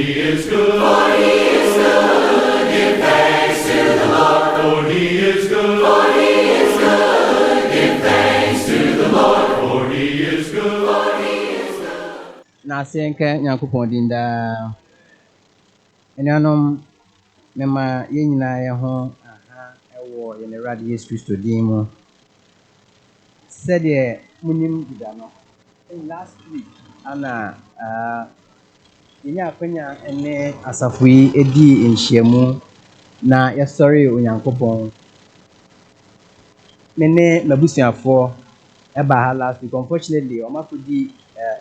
he is good. For he is good. Give thanks to the Lord. For he is good. For he is good. Give thanks to the Lord. For he is good. For he is good. Na senka Nyankopɔn din daa. Enuanom mema yenyina ye ho aha ewo ye ne Awurade Yesu Kristo din mu. Said ye munim dida no. Last week ana yenya akwanya ene asafo yi edi nhyiamu na yɛsɔre Onyankopɔn. Mene mabusuafo eba ha last week. Unfortunately, omakodi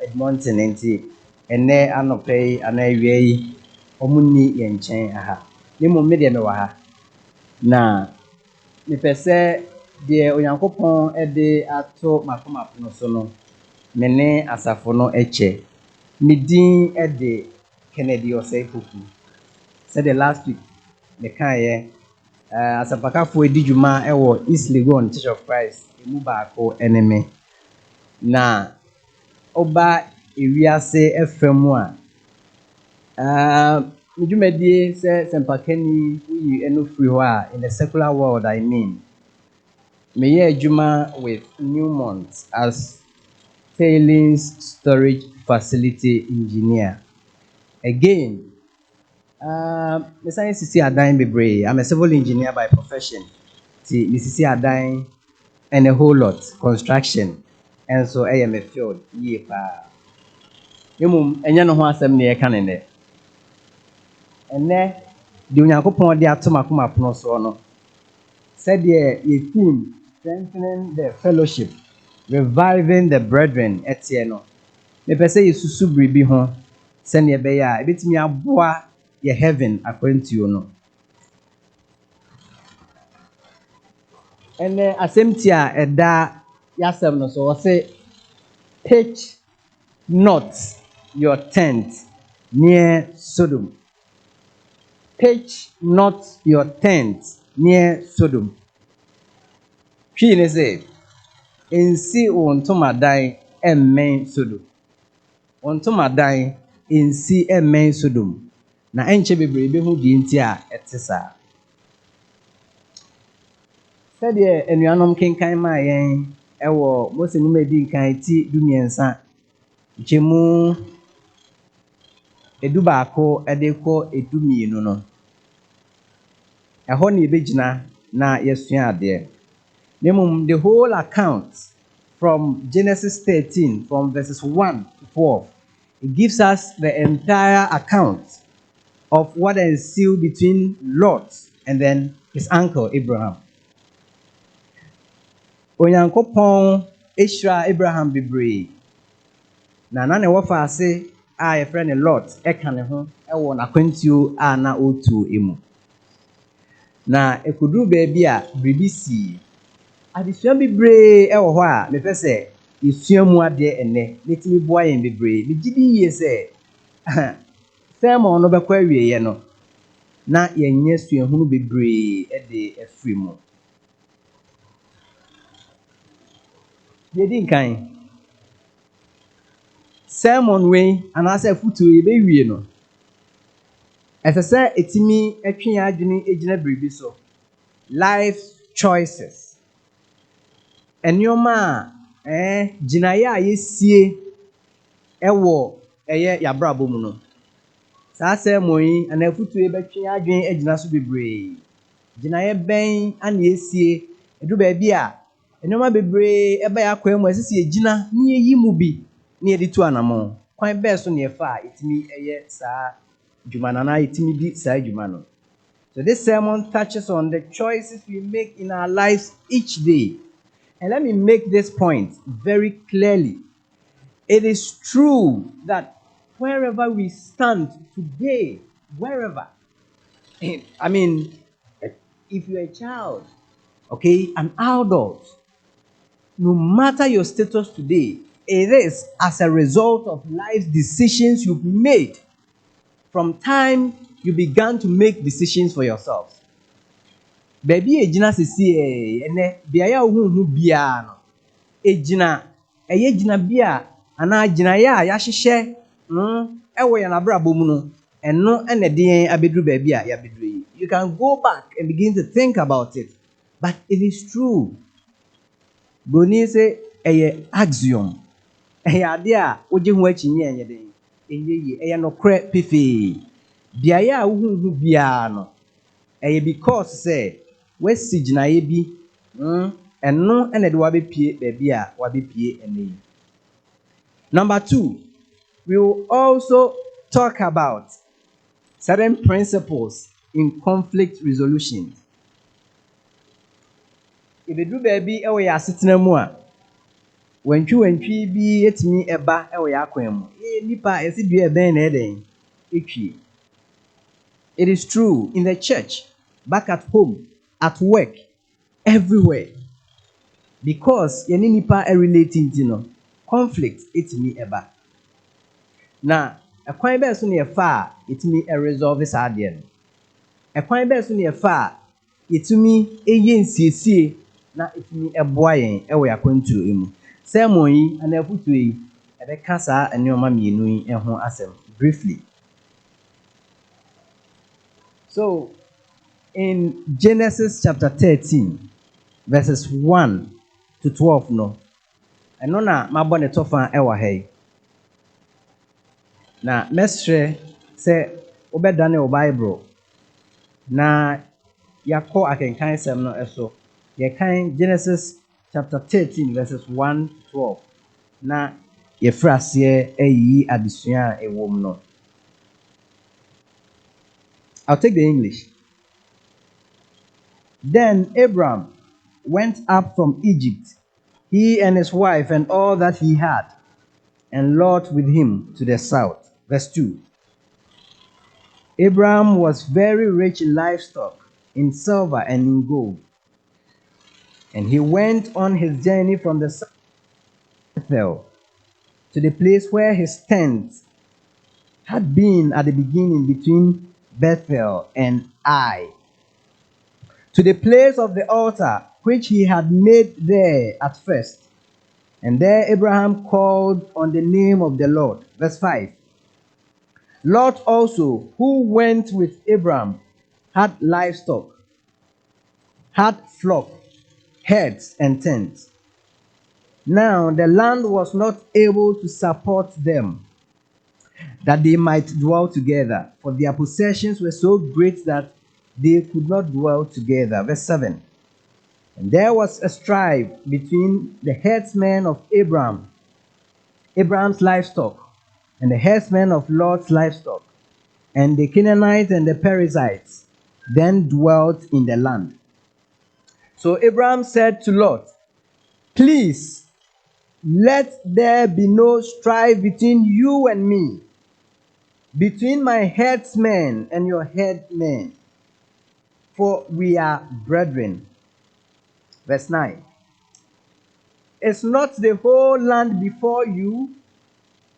Edmonton nti ene anɔpɛ ana awia yi omuni ye nkyɛn aha. Nemo me de me wɔ ha. Na mepɛ sɛ deɛ Onyankopɔn de ato makomapono so no mene asafo no eche. Me din de Kennedy Osei Poku. Said the last week me kan ye asapakafo edi dwuma ewo East Legon Church of Christ emu baako eneme. Na oba ewiase efemu a medwumadie sɛ sempakani uyi eno free ho a in the secular world I mean meyɛ adwuma with Newmont as tailings storage facility engineer. Again, mesan sisi adan bebree. I'm a civil engineer by profession. Ti sisi adan and a whole lot construction. And so I am a field ye pa. Yemum enya no ho asɛm ne yɛka ne nɛ. Ene di Onyankopɔn de ato makomapono so no. Said ye theme strengthening the fellowship, reviving the brethren etie no. Me pese yesusu bribi ho se ne be ya ebetimi aboa ye heaven according no. Ene asɛmti a ɛda yasɛm no so say pitch not your tent near Sodom. Pitch not your tent near Sodom. Hwi ne say ensi ontomadan emmen Sodom. Ontomadan ensi emmen Sodom. Na enche bebrebe hu di nti a etesa. Said ye enuanom kenkan ma yen ewo Mose numedi nkan ti dumiensa. Chemu edu baako edeko edumienu no. Eho ne ebegina na yesua ade. Nemum the whole account from Genesis 13 from verses 1 to 12. It gives us the entire account of what ensued between Lot and then his uncle Abraham. Onyankopɔn ehira Abraham bebree. Na ne wofa ase a ye friend Lot eka ne ho ewo na kwantio a na otu emu. Na ekuduru baabi a bribisi adesua bebree ewo ho a me pese yesua mu ade ene letimi boa yen bebree me gidi ye se sermon no bekwa awie ye no na yenye suahunu bebree de afiri mu. Yedi nkan sermon we anase futu ye be wie no esese etimi atwe adwene egina bribi so life choices enioma ginaye a yesie ewo eye yabrabo mu no saa sermon yi ana futu ye betwe adwene egina so bebree ginaye ben ana yesie edu ba bia enioma bebree eba yakwa mu asisi egina ne yi mu bi ne yedi tu anamo kwan be so ne fa etimi eye saa jumana na etimi di saa jumano. So this sermon touches on the choices we make in our lives each day. And let me make this point very clearly. It is true that wherever we stand today, wherever, I mean, if you're a child, okay, an adult, no matter your status today, it is as a result of life decisions you've made from time you began to make decisions for yourselves. Baby ejina sisi ene biaya ohunhu bia no ejina eye jina bia ana jina ya hyehyɛ ewo ya na brabo mu no And no and a day abedru baby yabedru. You can go back and begin to think about it. But it is true. Broni say a axiom. Ɛyɛ ade a wogye ho akyinnye ɛnyɛ den ɛnyɛ yie ɛyɛ nokorɛ pefee beaeɛ a wohuhu biara no ɛyɛ because sɛ wasi gyinaeɛ bi ɛno ɛna de wabɛpie baabi a wabɛpie ɛnɛ yi. Number 2, we will also talk about certain principles in conflict resolution. Ɛbɛduru baabi ɛwɔ yɛ asetena mu a wantwi bi etimi ɛba ɛwɔ yɛ akwan mu nipa a yɛsi dua ɛbɛn na ɛdɛn etwie. It is true in the church, back at home, at work, everywhere, because yɛne nipa relating to no conflict etimi ɛba. Na ɛkwan bɛɛ so na yɛfa a etimi resolve saa adeɛ no. Ɛkwan bɛɛ so na yɛfa a yɛtumi ɛyɛ nsiesie na etimi ɛboa yɛn ɛwɔ yɛ akwantuo mu. Sermon yi ana afutuo yi ɛbɛka saa nneɛma mmienu yi ho asɛm briefly. So in Genesis chapter 13 verses 1 to 12 no ɛno na mabɔ ne tɔfa ɛwɔ ha yi. Na mɛsrɛ sɛ wobɛdane wo Bible na yɛakɔ akenkan sɛm no ɛso. Yɛkan Genesis chapter 13 verses 1 to 12 na yɛfrɛ aseɛ ayi adesua a ɛwɔ mu no. I'll take the English. Then Abram went up from Egypt, he and his wife and all that he had, and Lot with him to the south. Verse 2. Abram was very rich in livestock, in silver and in gold. And he went on his journey from the south of Bethel to the place where his tent had been at the beginning between Bethel and Ai, to the place of the altar which he had made there at first. And there Abraham called on the name of the Lord. Verse 5. Lot also, who went with Abram, had livestock, had flock, herds, and tents. Now the land was not able to support them, that they might dwell together, for their possessions were so great that they could not dwell together. Verse 7. And there was a strife between the herdsmen of Abraham's livestock, and the herdsmen of Lot's livestock. And the Canaanites and the Perizzites then dwelt in the land. So Abraham said to Lot, please, let there be no strife between you and me, between my herdsmen and your herdsmen, for we are brethren. Verse 9. Is not the whole land before you?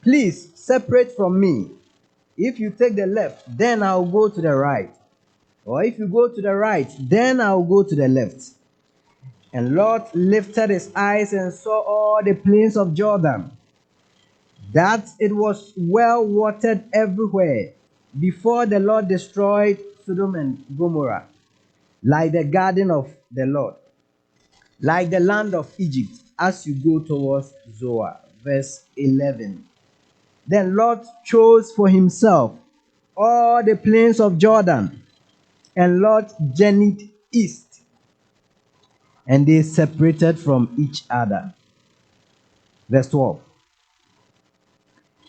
Please separate from me. If you take the left, then I'll go to the right. Or if you go to the right, then I'll go to the left. And Lot lifted his eyes and saw all the plains of Jordan, that it was well watered everywhere, before the Lord destroyed Sodom and Gomorrah, like the garden of the Lord, like the land of Egypt, as you go towards Zoar. Verse 11. Then Lot chose for himself all the plains of Jordan, and Lot journeyed east, and they separated from each other. Verse 12.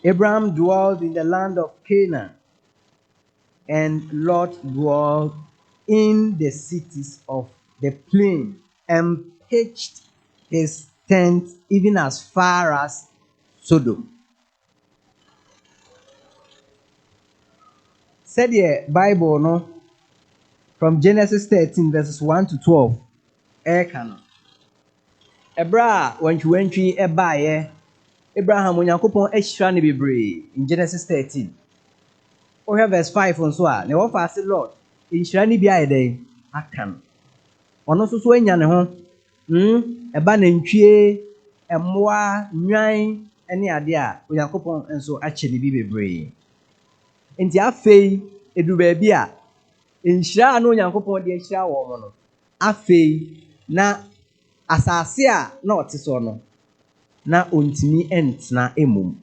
Abraham dwelled in the land of Canaan, and Lot dwelled in the cities of the plain, and pitched his tent even as far as Sodom. Said the Bible no from Genesis 13 verses 1 to 12. Ekano. Ebra wantwi ebaye Abraham onyankopon ahyira ne bebree in Genesis 13. We have verse 5 nso a ne wo fa ase Lord nhyira ne bi ayede akan. Ono so anya ne ho eba na ntwie emmoa nwan ene ade a onyankopon nso akye ne bi bebree. Nti afei edu baabi a nhyira no Onyankopɔn de ahyira wɔn no afei na asase a na ɔte so no na ontumi ntena emom.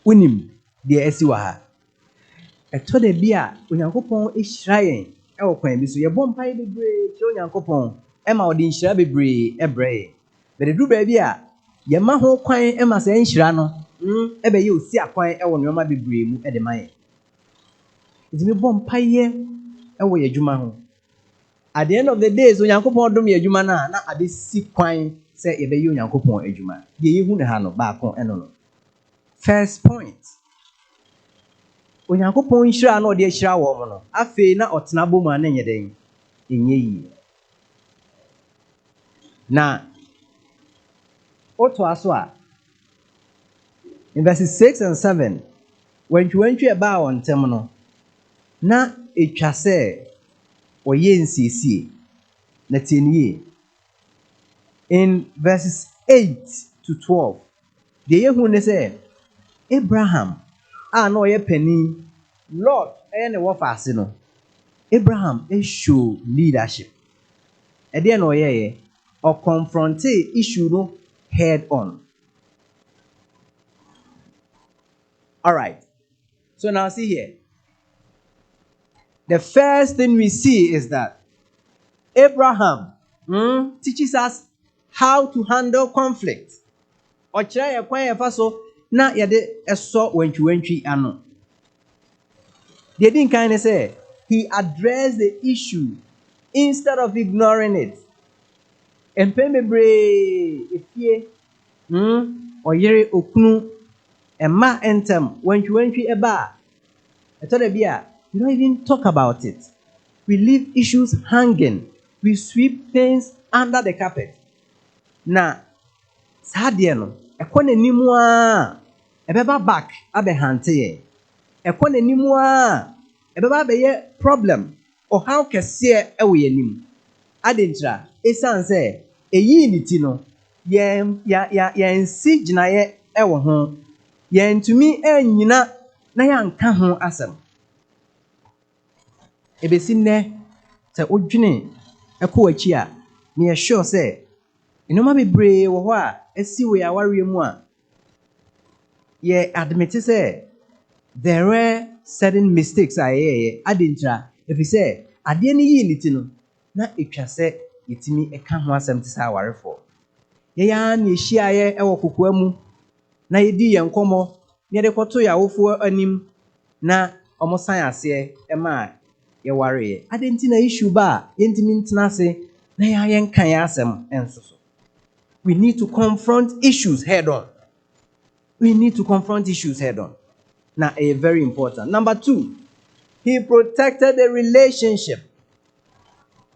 Wonim deɛ asi wɔ ha. Ɛtɔ da bi a Onyankopɔn ahyira yɛn ɛwɔ kwan bi so. Yɛbɔ mpaeɛ bebree kyerɛ Onyankopɔn ɛma ɔde nhyira bebree ɛbrɛ yɛn. Bɛde du baabi a yɛma ho kwan ɛma sɛ nhyira no ɛbɛyɛ osi akwan ɛwɔ nneɛma bebree mu ɛde ma yɛn. Nti mebɔ mpaeɛ ɛwɔ yɛn adwuma ho. At the end of the day, so Onyankopɔn dom yɛn adwuma na abɛsi kwan sɛ yɛbɛyɛ Onyankopɔn adwuma. Deɛ yɛhu ne ha no baako ɛno no. First point. Onyankopɔn nhyira na ɔde ahyira wɔn no afei na ɔtena bɔ mu a na nyɛ den ɛnyɛ yie. Na otoa so a in verses 6 and 7 wantwi ɛbaa wɔn ntam no na ɛtwa sɛ ɔyɛ nsiesie na tie ne yie. In verses 8 to 12 deɛ yɛhu ne sɛ Abraham a na ɔyɛ panin, Lord ɛyɛ ne wɔfa ase no, Abraham show leadership. Ɛdeɛ na ɔyɛɛ, ɔconfronte issue no head on. All right. So now see here. The first thing we see is that Abraham teaches us how to handle conflict. Ɔkyerɛ yɛ kwan yɛfa so na yɛde ɛsɔ wantwi ano. Deɛ di nkan ne sɛ he addressed the issue instead of ignoring it. Mpɛn bebree efie ɔyere okunu ɛma ntam wantwi ɛba a ɛtɔ da bi a we don't even talk about it. We leave issues hanging. We sweep things under the carpet. Na saa deɛ no ɛkɔ n'anim a ɛbɛba back abɛhante yɛn. Ɛkɔ n'anim a ɛbɛba abɛyɛ problem ɔhaw kɛseɛ ɛwɔ yɛn anim. Adenkyira ɛsiane sɛ ɛyii ne ti no yɛnsi gyinaeɛ ɛwɔ ho. Yɛntumi anyina na yɛanka ho asɛm. Ebesi nnɛ sɛ wodwene ɛkɔ akyi a na yɛ sure sɛ nneɛma bebree wɔ hɔ a asi wɔ yɛn awareɛ mu a yɛ admit sɛ there were certain mistakes a yɛyɛɛ. Adenkyira ɛfiri sɛ adeɛ no yii ne ti no na ɛtwa sɛ yɛtumi ɛka ho asɛm te sɛ awarefoɔ. Yɛyɛ ara na yɛhyiaeɛ ɛwɔ kokoa mu na yɛdi yɛn nkɔmmɔ na yɛde kɔto yɛawofoɔ anim na ɔmo san aseɛ ɛma yɛwareɛ. Ade nti na issue ba a yɛntumi ntena ase na yɛnka yɛn asɛm ɛnso so. We need to confront issues head on. We need to confront issues head on. Now, very important. Number 2, he protected the relationship.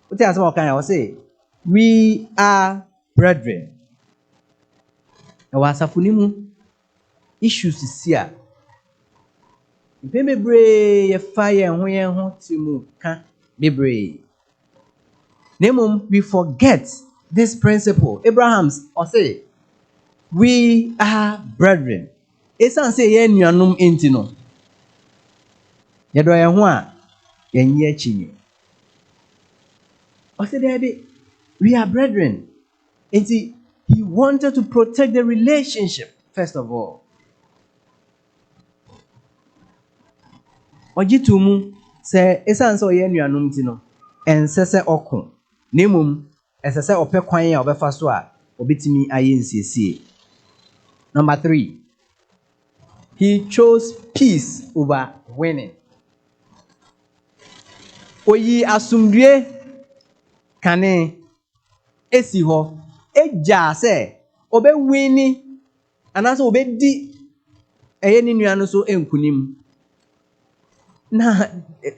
What else can I say? We are brethren. Wasafunimu issues is here. Bebree ye fire ho ye ho timu ka bebree. Nemum we forget this principle. Abraham's Osei, we are brethren. Esan say ye nuanum enti no. Yedo ye ho a yenye achi. Osei there we are brethren. Enti he wanted to protect the relationship first of all. Ojitumu se esan say ye nuanum ti no ense se oko. Nemum esese ope kwan ya obefa so a obetimi aye nsiesie. Number 3, he chose peace over winning. Oyi asumdue kane esi ho eja se obe winni anase obe di eye ni nuanu so enkunim. Now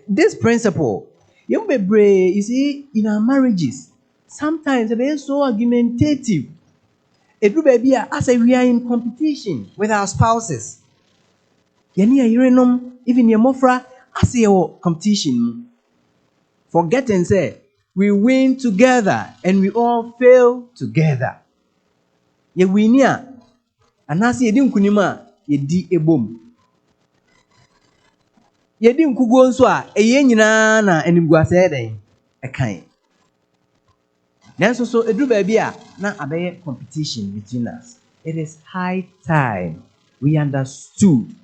this principle you see in our marriages sometimes they're so argumentative. As we are in competition with our spouses. Even your mofra as your competition. Forgetting say we win together and we all fail together. Ye win and as ye didn't kunima ye di ebom. Yɛdi nkuguo nso a ɛyɛ nyinaa na animguasɛ den ɛkan. Nanso so eduru baabi a na abɛyɛ competition between us. It is high time we understood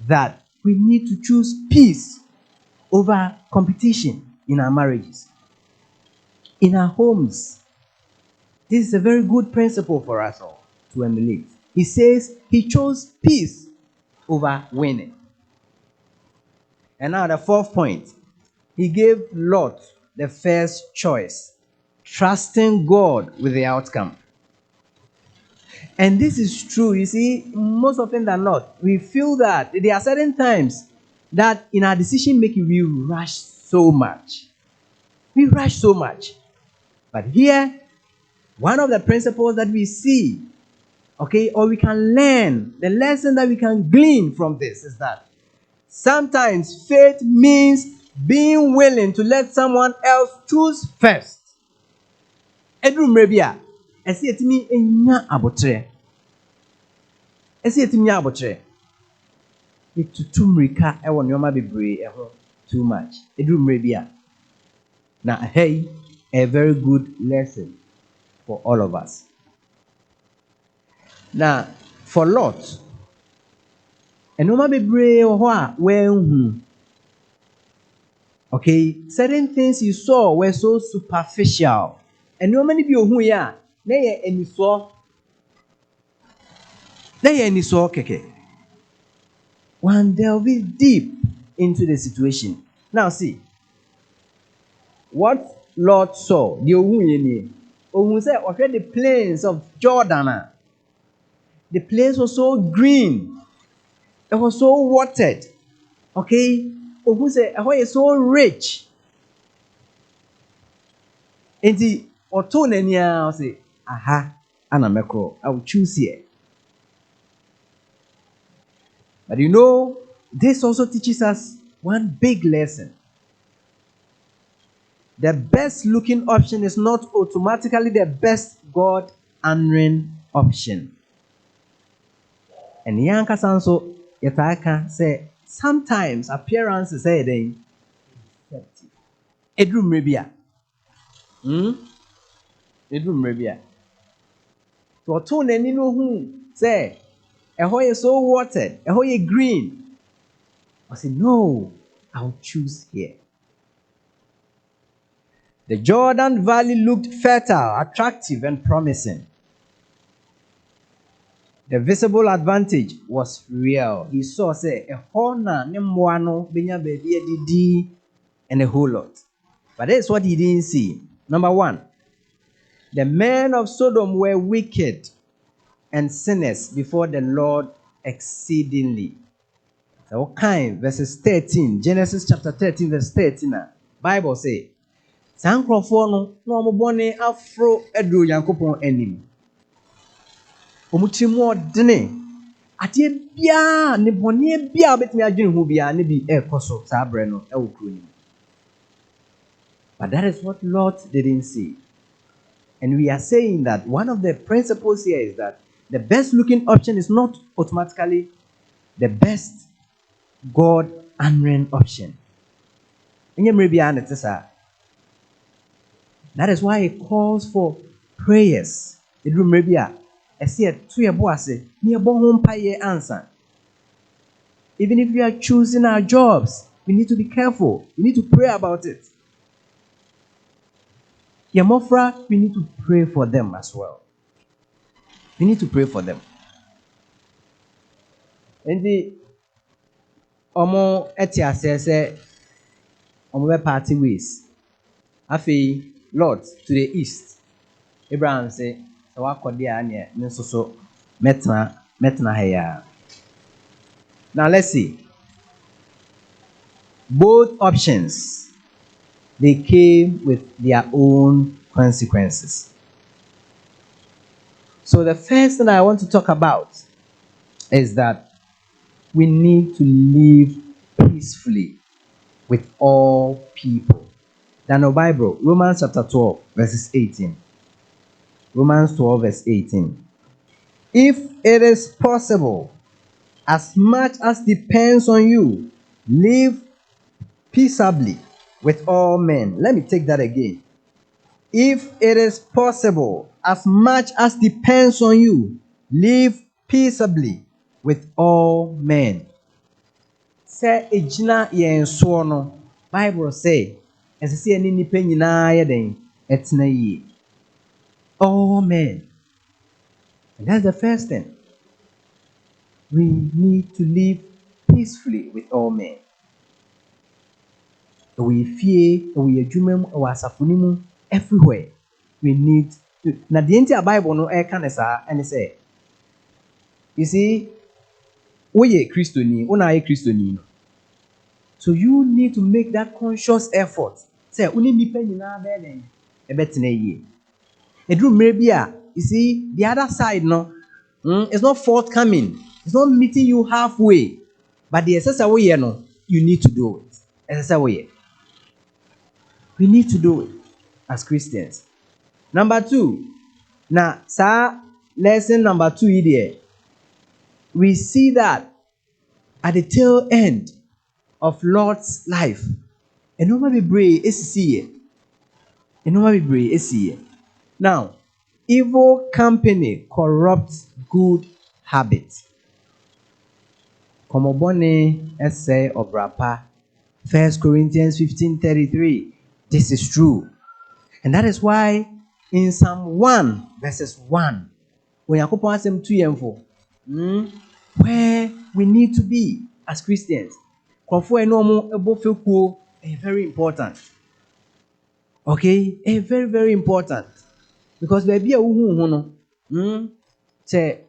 that we need to choose peace over competition in our marriages, in our homes. This is a very good principle for us all to emulate. He says he chose peace over winning. And now the fourth point, he gave Lot the first choice, trusting God with the outcome. And this is true. You see, most often than not, we feel that there are certain times that in our decision making we rush so much. We rush so much. But here, one of the principles that we see, okay, or we can learn, the lesson that we can glean from this is that sometimes faith means being willing to let someone else choose first. Edrum rebia, esi etimi enya abotre. Esi etimi nya abotre. Itutu mrika ewo nneoma bebree eho too much. Edrum rebia. Na hey, a very good lesson for all of us. Now, for Lot, nneoma bebree wo ho a wenhu. Okay, certain things you saw were so superficial. And no many people ya na ye eniso keke. One delve deep into the situation. Now see, what Lord saw, the ohun ye ni. Ohun say the plains of Jordan. The place was so green. It was so watered. Okay, ohun say it is so rich. And the Otonenia say, aha, anamekro, I will choose here. But you know, this also teaches us one big lesson. The best looking option is not automatically the best God honoring option. And Yanka Sanso Yataka say sometimes appearances say they Edrum Rebia. Edrum Rebia. To atone any no who say a hoy so watered, a hoy green. I said, no, I'll choose here. The Jordan Valley looked fertile, attractive, and promising. The visible advantage was real. He saw, say, a horna, nemwano, benya baby, and a whole lot. But that's what he didn't see. Number one, the men of Sodom were wicked and sinners before the Lord exceedingly. So, okay, verses 13, Genesis chapter 13, verse 13. Bible say, Sankrofo no omobone afro edu Yankopon anim. Omutrimu odene. Ate bia ne bone bia obetimi adwene ho bia ne bi ekoso saa bre no e wokro nim. But that is what Lot didn't see. And we are saying that one of the principles here is that the best looking option is not automatically the best God honoring option. That is why it calls for prayers. Even if we are choosing our jobs, we need to be careful. We need to pray about it. Yamofra, we need to pray for them as well. We need to pray for them. And the Omo Etia says, Omo party ways. Afi, Lord, to the east. Abraham say, so I could be so metna here. Now let's see. Both options, they came with their own consequences. So the first thing I want to talk about is that we need to live peacefully with all people. Then the Bible, Romans chapter 12, verses 18. Romans 12, verse 18. If it is possible, as much as depends on you, live peaceably with all men. Let me take that again. If it is possible, as much as depends on you, live peaceably with all men. Sɛ egyina yɛn soɔ no, Bible say, ɛsɛ sɛ yɛne nnipa nyinaa yɛ den ɛtena yie. All men. And that's the first thing. We need to live peacefully with all men. We fear, we adwuma mu, ɛwɔ asafo no mu, everywhere. We need to. Na deɛ nti a Bible no ɛka ne saa ɛne sɛ, you see, woyɛ Kristoni, wona ayɛ Kristoni no. So you need to make that conscious effort. Say, wone nipa nyinaa bɛyɛ den ɛbɛtena yie. Ɛduru mmerɛ bi a, you see, the other side no, it's not forthcoming. It's not meeting you halfway. But the ɛsɛ sɛ woyɛ no, you need to do it. Ɛsɛ sɛ woyɛ. We need to do it as Christians. Number 2. Now, sir, lesson number 2 here. We see that at the tail end of Lord's life, a normal be brave is here. A normal be brave is here. Now, evil company corrupts good habits. Komobone essay of Rapa, 1 Corinthians 15:33. This is true. And that is why in Psalm 1, verses 1, when Yakupon asem 2 and 4, where we need to be as Christians, very important. Okay? Very, very important. Because baby, say,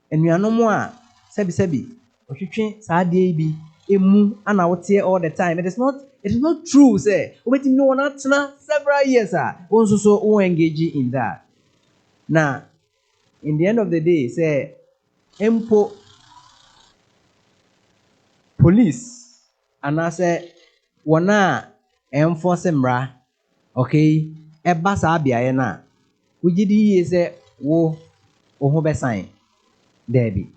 and we are no more, sebi, bi, emu, and out here all the time. It is not true, say, waiting no one at several years, also engaging in that. Now, in the end of the day, say, empo police, and I say, wana enforce mra, okay, ebasa abia na, ujidi say, wo, ohobe sign, Debbie.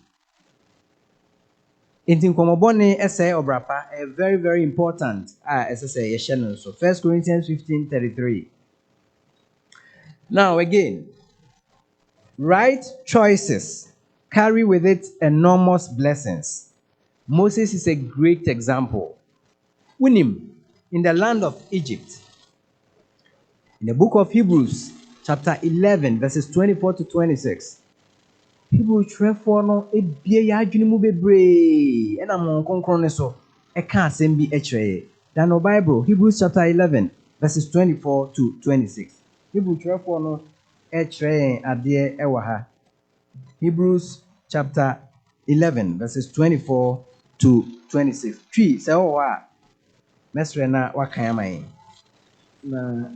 Inti nkomobone essay obrapa a very, very important essay yeshen so 1 Corinthians 15:33. Now again, right choices carry with it enormous blessings. Moses is a great example. Winim in the land of Egypt. In the book of Hebrews, chapter 11, verses 24 to 26. Hebrew trefo no ebie ya adwene mu bebre ena mon konkron ne so e ka asem bi e kire dan no Bible Hebrews chapter 11 verses 24 to 26. Hebrew trefo no e kire ade e wa ha. Hebrews chapter 11 verses 24 to 26. Twi se wo a mesre na wakan aman na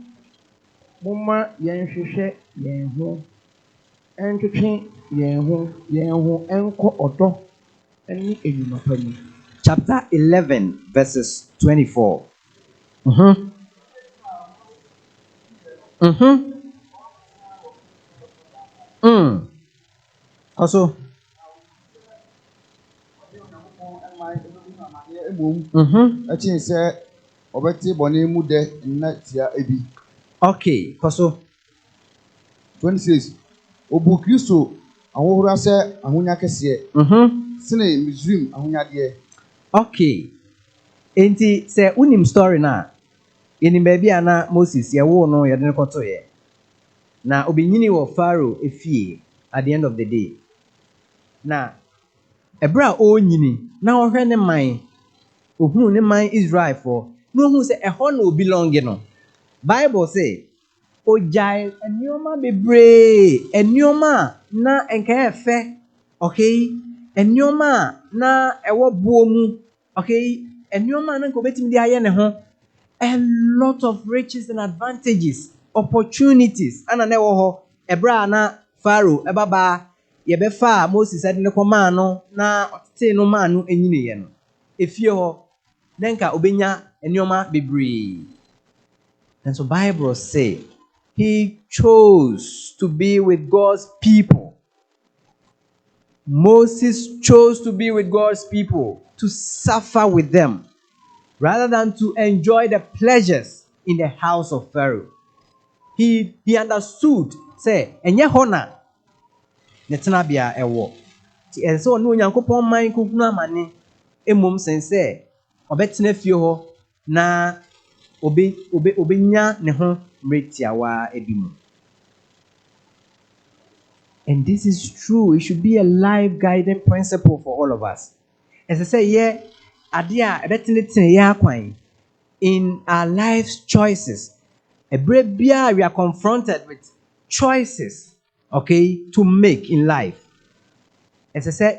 momma yen hwehwe yen ho entwetwe yen ho enko odo eni enuma pani. Chapter 11 verses 24. Also okay, also 26. Obu Kristo ahohora se ahonya kese. Sine Misrim ahonya de. Okay. Enti se unim story na enim baabi ana Moses ye wo no ye de koto ye. Na obenyini wo Pharaoh efie at the end of the day. Na ebra o nyini na ohwe ne man ohunu ne man Israel for no hu se ehọ na obi long no. Bible say ojai enioma bebre enioma na enka efe, okay, enioma na ewo buo mu, okay, enioma na nko betimi de aye ne ho, a lot of riches and advantages, opportunities ana na ewo ho ebra na Pharaoh ebaba ye be fa Moses ade ne koma no na otete no ma no enyine ye no efie ho denka obenya enioma bebre. And so Bible say he chose to be with God's people. Moses chose to be with God's people, to suffer with them. rather than to enjoy the pleasures in the house of Pharaoh. He understood, say, enye hɔ na ne tenabea ɛwɔ. Nti ɛsɛ sɛ ɔne Onyankopɔn man kunkun amane mmom sen sɛ ɔbɛtena fie hɔ na obenya ne ho mmerɛ tiawa bi mu. And this is true. It should be a life guiding principle for all of us. As I say, yeah, adia ebetene ya kwan in our life's choices. Ebrebia we are confronted with choices, okay, to make in life. As I said,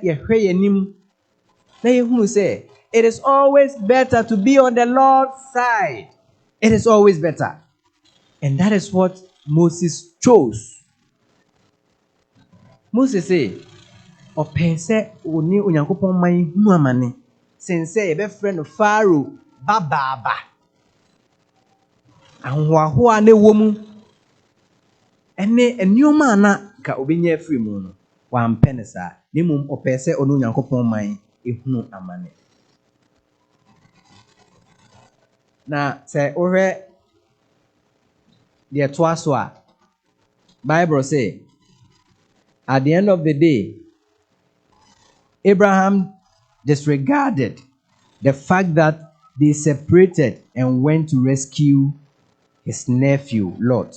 it is always better to be on the Lord's side. It is always better. And that is what Moses chose. Moses say, ɔpɛ sɛ ɔne Onyankopɔn man hu amane sen sɛ yɛbɛfrɛ no Pharaoh babaaba. Ahohoahoa na ɛwɔ mu ɛne nneɛma a na ka obɛnya afiri mu no wampɛ ne saa. Na mmom ɔpɛ sɛ ɔne Onyankopɔn man ɛhunu amane. Na sɛ wohwɛ deɛ ɛtoa so a, Bible say, at the end of the day, Abraham disregarded the fact that they separated and went to rescue his nephew Lot.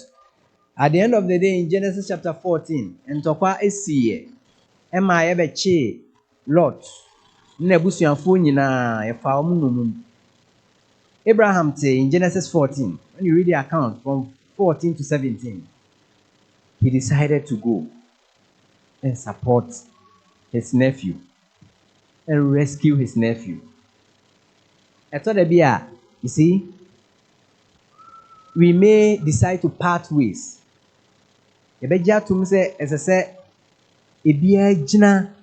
At the end of the day, in Genesis chapter 14, ntɔkwa esiye ɛma yɛbɛkye Lot na abusuafo nyinaa yɛfa wɔn nomum. Abraham say in Genesis 14, when you read the account from 14 to 17, he decided to go and support his nephew and rescue his nephew. You see, we may decide to part ways. Ebeja tum se esese ebia gina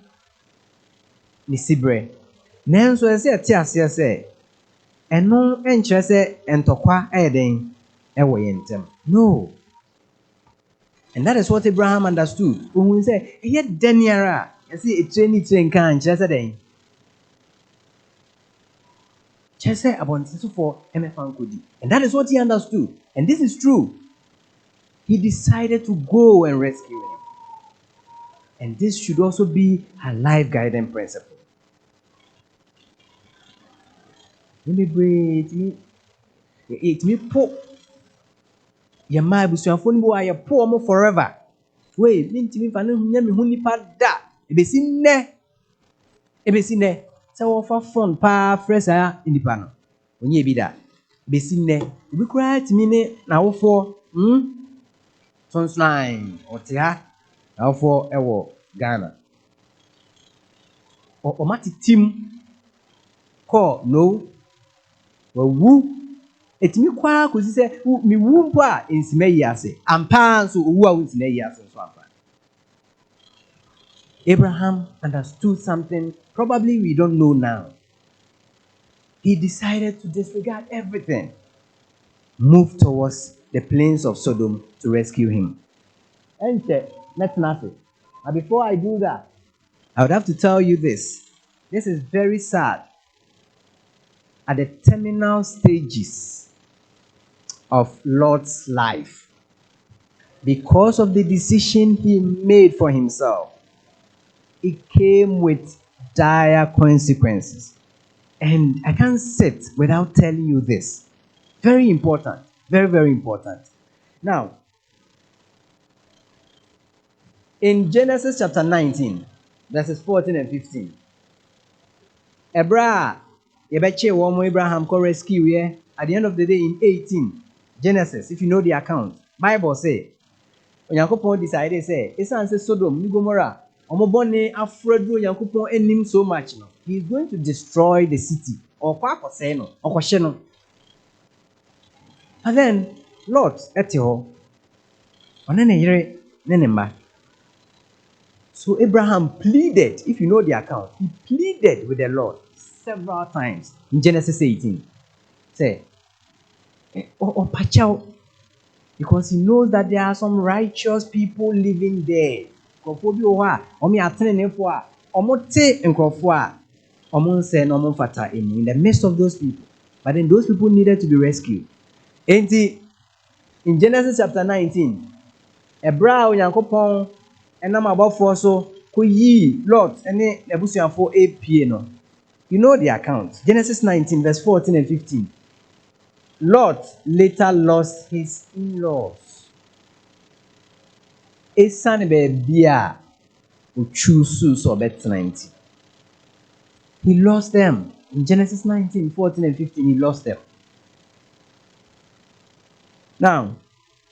ni sibre. Nanso ese ate ase se eno enkyere se entokwa eden ewo yentem. No. And that is what Abraham understood. When he said, "Here Daniara, you see a train can just den." Just say about for MFan Kudi. And that is what he understood. And this is true. He decided to go and rescue him. And this should also be a life guiding principle. Let me breathe. It me po. Your my busuafo bo aye po mo forever. Wait, mintimi fa na hunya me hunipa da. Ebesi ne. Sɛ wɔfa phone paa frɛ saa nipa no onye bi da besi nnɛ obi koraa tumi ne n'awofoɔ sonsonan ɔte ha n'awofoɔ ɛwɔ Ghana ɔmate tim kɔɔ no wawu etumi koraa kɔsi sɛ miwu mpo a nsima yi ase ampa nso owu a nsima yi ase nso ampa. Abraham understood something probably we don't know now. He decided to disregard everything, move towards the plains of Sodom to rescue him. And that's nothing. But before I do that, I would have to tell you this. This is very sad. At the terminal stages of Lot's life, because of the decision he made for himself, it came with dire consequences. And I can't sit without telling you this. Very important. Very, very important. Now, in Genesis chapter 19, verses 14 and 15, Abraham ko rescue here. At the end of the day, in 18, Genesis, if you know the account, Bible say, Onyankopɔn decided say, esan say Sodom ni Gomorrah, omobone afredu Onyankopɔn enim so much no. He is going to destroy the city. Or kwakose no, okoshe no. And then Lot ete onene yere ne mba. So Abraham pleaded, if you know the account, he pleaded with the Lord several times in Genesis 18. Say, pachao, because he knows that there are some righteous people living there. In the midst of those people. But then those people needed to be rescued. And in Genesis chapter 19, Ebra Onyankopon enam abɔfoɔ so kɔyii Lot ne n'abusuafoɔ epie no. You know the account. Genesis 19 verse 14 and 15. Lot later lost his in-laws. Esan baby a ochusu so bet 90. He lost them. In Genesis 19, 14 and 15, he lost them. Now,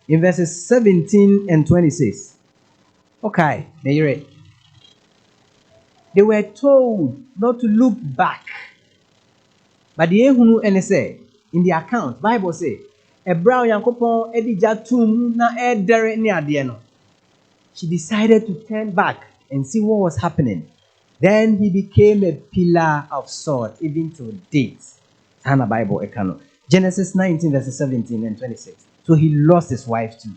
in verses 17 and 26, okay, now you're right. They were told not to look back. But the ehunu ene say, in the account, Bible say, Ebra Onyankopon edi jatum na edere ni ade no. She decided to turn back and see what was happening. Then he became a pillar of salt, even to date. Hana Bible ekano. Genesis 19, verses 17 and 26. So he lost his wife too.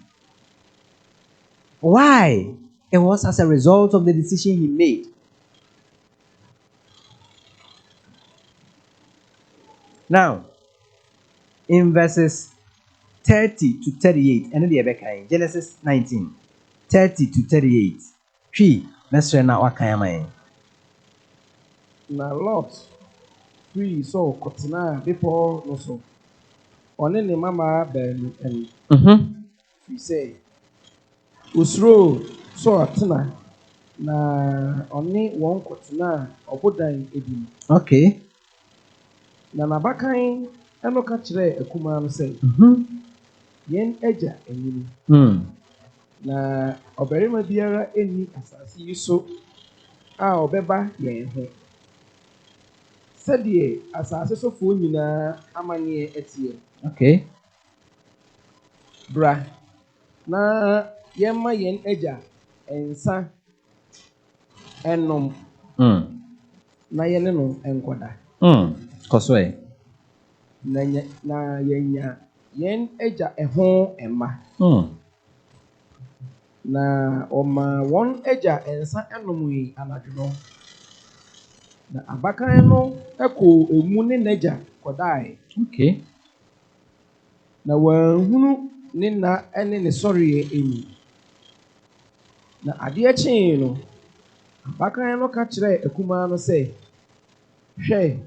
Why? It was as a result of the decision he made. Now, in verses 30 to 38, and the Genesis 19, 30 to 38. Three, let's try now what kind of Na Lot firi so kɔtena bepɔ no so. Ɔne ne mama baanu ani. Firi sɛ osuro so ɔtena na ɔne wɔn kɔtena ɔbodan ebi. Okay. Na n'abakan ɛno ka kyerɛ akumaa no sɛ yɛn agya anyini. Na ɔbarima biara enni asase yi so a ɔbɛba yɛn ho. Sɛdeɛ asase sofoɔ nyinaa amanneɛ ɛteɛ. Okay. Bra na yɛmma yɛn agya nsa ɛnom na yɛne no nkɔda. Koswe. Na yɛnya yɛn agya ɛho mma. Na ɔma wɔn agya nsa ɛnom yi anadwo no. Na abakan no ɛkɔ emu ne n'agya kɔdae. Okay. Na wɔanhunu ne na ɛne ne sɔreɛ emu. Na adeɛ kyee no, abakan no ka kyerɛɛ akumaa no sɛ, hwɛ,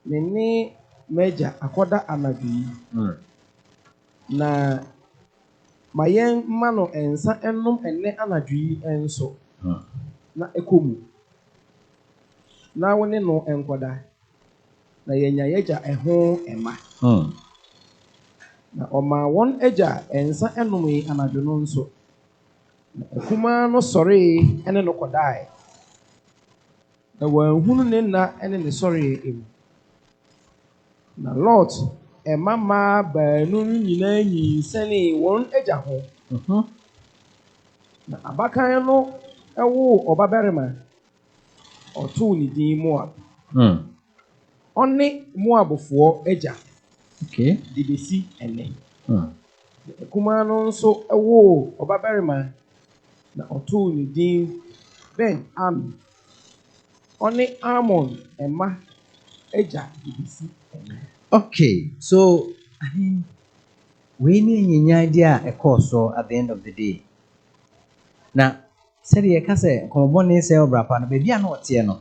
me ne m'agya akɔda anadwo yi. Na ma yɛn mma no nsa ɛnom ɛnnɛ anadwo yi nso. Na ɛkɔ mu. Na wo ne no nkɔda. Na yɛnya yɛagya ɛho mma. Na ɔmaa wɔn agya nsa ɛnom yi anadwo no nso. Na akumaa no sɔree ɛne no kɔdae. Na wɔanhunu ne nna ɛne ne sɔreɛ emu. Na Lot mmammaa baanu no nyinaa nyinsɛnee wɔn agya ho. Na abakan no ɛwoo ɔbabarima. Ɔtoo ne din Moab. Ɔne Moabfoɔ agya. Okay. De besi ɛnnɛ. Akumaa no nso ɛwoo ɔbabarima. Na ɔtoo ne din Ben-Ami. Ɔne Ammon mma agya de besi ɛnnɛ. Okay. So, I mean, we need any idea a course so at the end of the day. Now, said ye kase komobone se obrapa no baby ano tie no.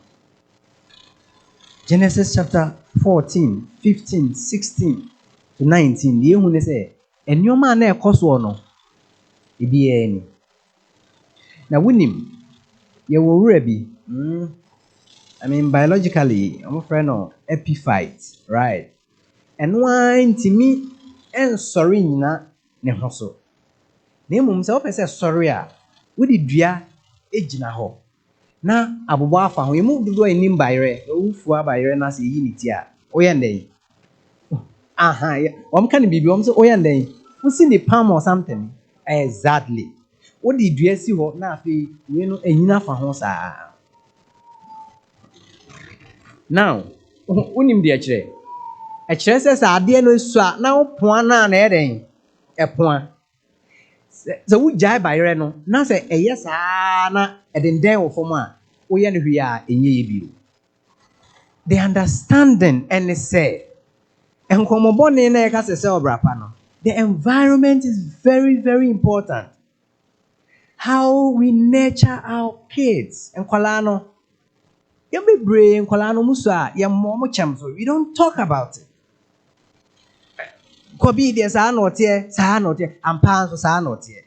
Genesis chapter 14, 15, 16 to 19. The ehun say enwoma na ekoso no ebi ani. Na wunim ye wo wura bi. I mean biologically, I'm friend no epiphyte, right? And one ntimi ensori nyina ne ho so. Na emum se opese sorry a wodi dua ejina hɔ. Na abobɔ afa ho emu dodo anim bayre owufu abayre na se yi ne ti a oyɛ ndɛn ka ne bibi se oyɛ ndɛn wosi ne palm or something exactly wodi dua si hɔ na afi we no anyina fa ho saa. Now unim de akyerɛ sɛ sɛ adeɛ no su a na wopoa na ɛdɛn ɛpoa sɛ wogyae bayerɛ no na sɛ ɛyɛ saa na ɛdendɛn wɔ fam a woyɛ no hwee a ɛnyɛ yɛ bio. The understanding ɛne sɛ Nkɔmmɔbɔne na yɛka sɛ ɔbra pa no, the environment is very, very important. How we nurture our kids. Nkwadaa no, yɛn bebree nkwadaa no mu so a yɛmmɔ ɔmo kyɛm so. We don't talk about it. Kɔbi deɛ saa na ɔteɛ, ampa nso saa na ɔteɛ.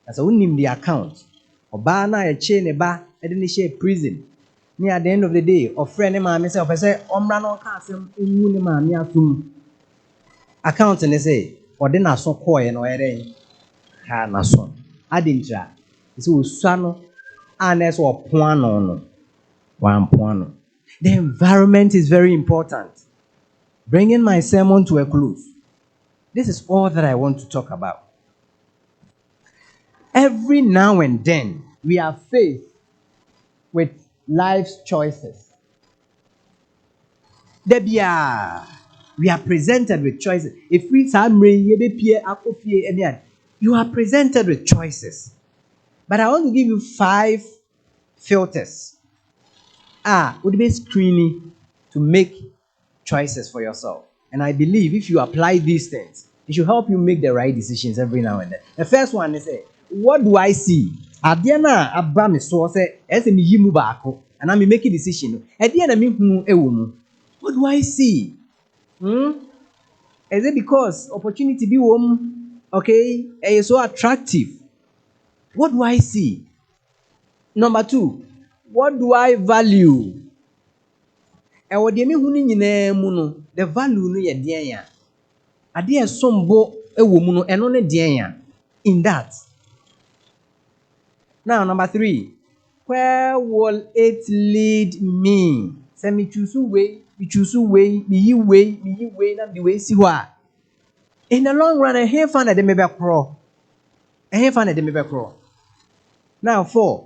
Na sɛ wonim the account, ɔbaa no a yɛkye ne ba de ne hyɛ prison. Ne at the end of the day, ɔfrɛ ne maame sɛ ɔpɛ sɛ ɔmmra na ɔka asɛm ngu ne maame asom. Account ne sɛ ɔde n'aso kɔɔeɛ na ɔyɛ dɛn ha n'aso. Ade nkyira sɛ osua no a na ɛsɛ ɔpo ano no wampo ano. The environment is very important. Bringing my sermon to a close. This is all that I want to talk about. Every now and then, we are faced with life's choices. Debia, we are presented with choices. If we you are presented with choices. But I want to give you 5 filters. Would be screening to make choices for yourself. And I believe if you apply these things, it should help you make the right decisions every now and then. The first one is, what do I see? Adiana aba me so say, ese me yimu baako, and I'm making decision. Adiana me hu ewo. What do I see? Is it because opportunity be wom? Okay, it's so attractive. What do I see? Number 2, what do I value? And what me hu ni nyina mu no, the value no ye dean ya. Ade esombo ewo mu no, eno ne dean ya. In that. Now, number 3, where will it lead me? Say me choose way, me yi way, na the way see what. In the long run, I hear fun at the mebe crow. Now, 4,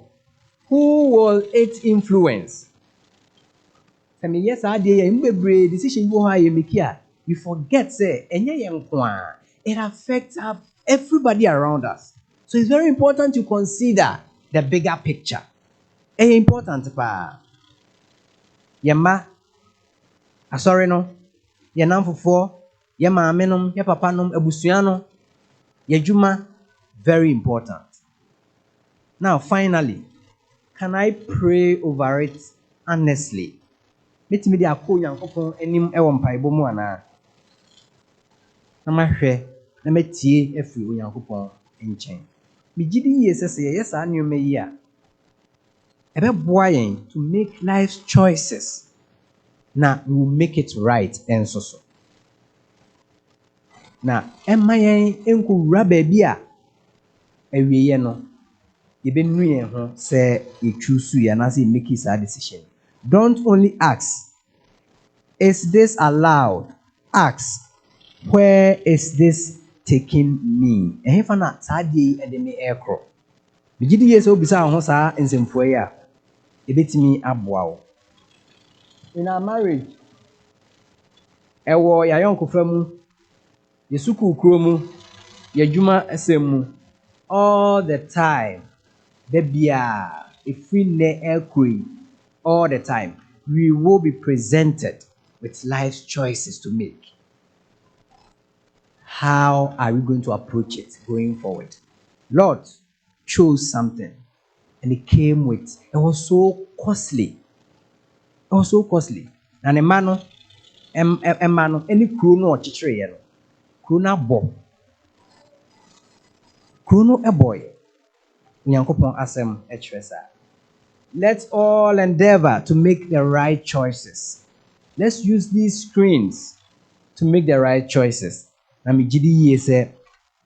who will it influence? Say me yes, I did. You decision you make here. You forget say, it affects everybody around us. So it's very important to consider the bigger picture. It's important pa. Yema, sorry no. Ye namfofo, ye maame nom, ye papa nom, abusua no, ye juma, very important. Now, finally, can I pray over it honestly? Metimi de akọ Nyankopon anim ewo mpaebo mu ana. Na mahwe, na metie afiri Nyankopon nkyɛn. Migidi yie sɛ yes anwuma yi a ɛbɛboa yɛn to make life choices. Now we will make it right and so. Now, ɛma yɛn nkɔwura baabi a awieyɛ no yɛbɛnu yɛn ho sɛ yɛchoose yɛ anaasɛ make saa decision. Don't only ask, is this allowed? Ask, where is this taking me? Ɛhefa na saa deɛ yi ɛde me ɛkorɔ. Bigidi yɛ sɛ obisa ho saa nsɛmfo yi a ɛbɛtumi aboa wo. In our marriage, ɛwɔ yɛayɔnkofa mu, yɛsukuu kuro mu, yɛadwuma asɛm mu, all the time, debia, if we ne all the time, we will be presented with life's choices to make. How are we going to approach it going forward? Lord chose something, and it came with, it was so costly. It was so costly. And a man, any chrono or chitre, chrono bo, chrono a boy. Nyankopon asem etresa. Let's all endeavor to make the right choices. Let's use these screens to make the right choices. Na mi gidi ye se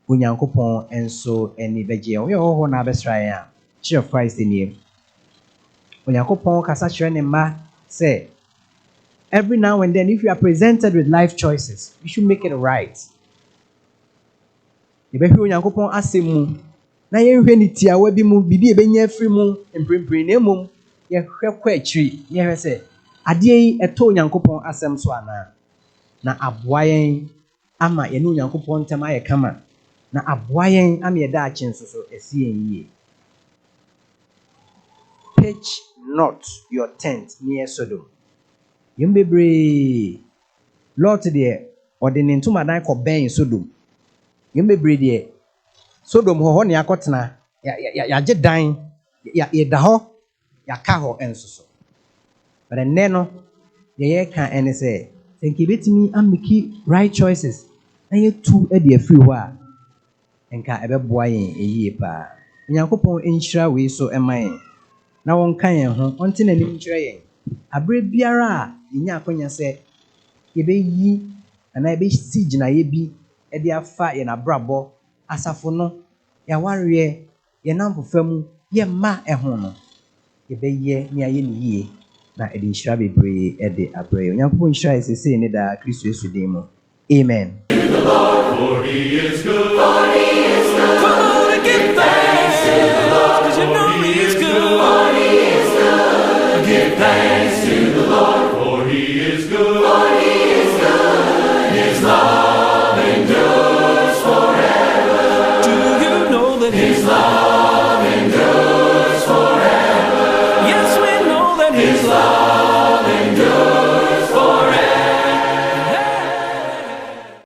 Nyankopon enso eni beje. We ho na besra ya. Share Christ in him. Nyankopon kasa kyerɛ ne ma say every now and then if you are presented with life choices, you should make it right. Yebehwe Nyankopon asem mu na yɛhwɛ ne tiawa bi mu bibi ebenya afiri mu mprimpri na mum yɛhwɛ kɔ akyiri yɛhwɛ sɛ adeɛ yi ɛtɔ Nyankopon asɛm so ana na aboa yɛn ama yɛne Nyankopon ntem ayɛ kama na aboa yɛn ama yɛda akye nso so esi yɛn yie. Pitch not your tent near Sodom. Yembebre Lot deɛ ɔde ne ntomadan kɔ bɛn Sodom. Yɛn bebree deɛ Sodom hɔ ne akɔtena yɛagye dan yɛda hɔ yɛaka hɔ nso so. But nnɛ no deɛ yɛka ɛne sɛ sɛ nka yɛbɛtumi ameki right choices na yɛtu de afiri hɔ a nka ɛbɛboa yɛn yie paa. Onyankopɔn nhyira wei so ma yɛn na wɔnka yɛn ho ɔnte n'anim nkyerɛ yɛn. Aberɛ biara a yɛnya akɔnya sɛ yɛbɛyi anaa yɛbɛsi gyinaeɛ bi de afa yɛn abrabɔ, asafo no, yɛawareɛ, yɛn namfofa mu, yɛmma ho no, yɛbɛyɛ ne ayɛ ne yie na ɛde nhyira bebree de abrɛ yɛn. Onyankopɔn nhyira yɛ seesei ne daa Kristo Yesu din mu. Amen. To the Lord, for he is good. For he is good. Come on and give thanks to the Lord, 'cause you know he is good. For he is good. Give thanks